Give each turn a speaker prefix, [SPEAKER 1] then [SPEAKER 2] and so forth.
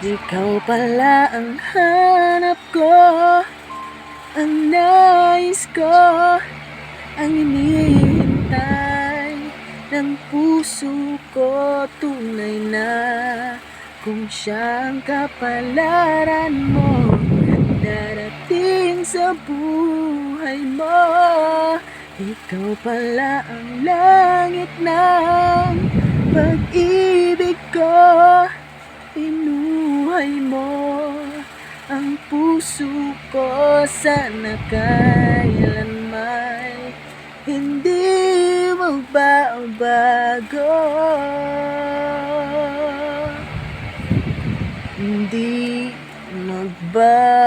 [SPEAKER 1] Ikaw pala ang hanap ko, ang nais ko, ang hinihintay ng puso ko. Tunay na kung siyang kapalaran mo darating sa buhay mo. Ikaw pala ang langit ng pag-ibig ko. Inuhay mo ang puso ko, sana kailanman hindi magbabago. Hindi magbabago.